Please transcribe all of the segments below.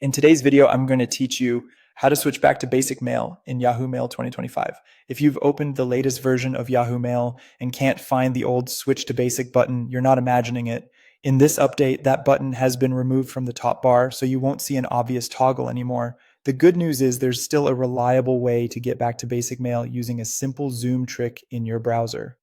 In today's video, I'm going to teach you how to switch back to basic mail in Yahoo Mail 2025. If you've opened the latest version of Yahoo Mail and can't find the old switch to basic button, you're not imagining it. In this update, that button has been removed from the top bar, so you won't see an obvious toggle anymore. The good news is there's still a reliable way to get back to basic mail using a simple zoom trick in your browser.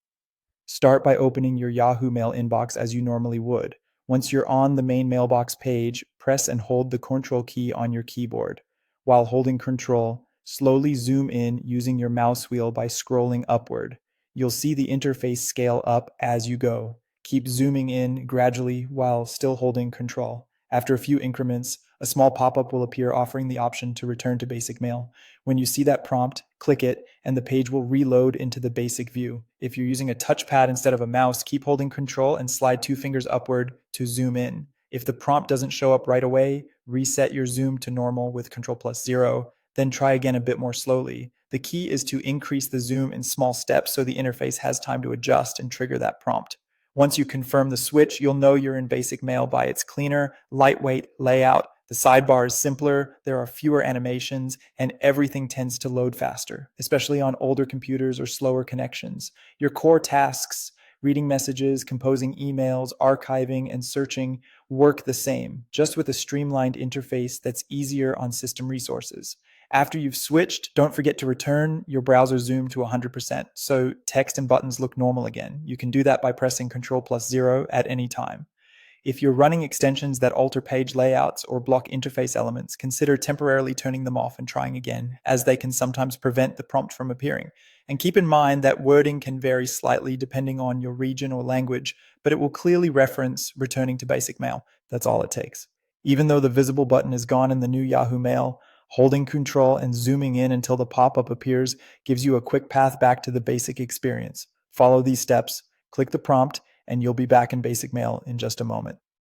Start by opening your Yahoo Mail inbox as you normally would. Once you're on the main mailbox page, press and hold the Ctrl key on your keyboard. While holding Ctrl, slowly zoom in using your mouse wheel by scrolling upward. You'll see the interface scale up as you go. Keep zooming in gradually while still holding Ctrl. After a few increments, a small pop-up will appear offering the option to return to basic mail. When you see that prompt, click it, and the page will reload into the basic view. If you're using a touchpad instead of a mouse, keep holding Control and slide 2 fingers upward to zoom in. If the prompt doesn't show up right away, reset your zoom to normal with Control+0, then try again a bit more slowly. The key is to increase the zoom in small steps so the interface has time to adjust and trigger that prompt. Once you confirm the switch, you'll know you're in basic mail by its cleaner, lightweight layout. The sidebar is simpler, there are fewer animations, and everything tends to load faster, especially on older computers or slower connections. Your core tasks, reading messages, composing emails, archiving, and searching work the same, just with a streamlined interface that's easier on system resources. After you've switched, don't forget to return your browser zoom to 100% so text and buttons look normal again. You can do that by pressing Control+0 at any time. If you're running extensions that alter page layouts or block interface elements, consider temporarily turning them off and trying again, as they can sometimes prevent the prompt from appearing. And keep in mind that wording can vary slightly depending on your region or language, but it will clearly reference returning to basic mail. That's all it takes. Even though the visible button is gone in the new Yahoo Mail, holding Control and zooming in until the pop-up appears gives you a quick path back to the basic experience. Follow these steps, click the prompt, and you'll be back in basic mail in just a moment.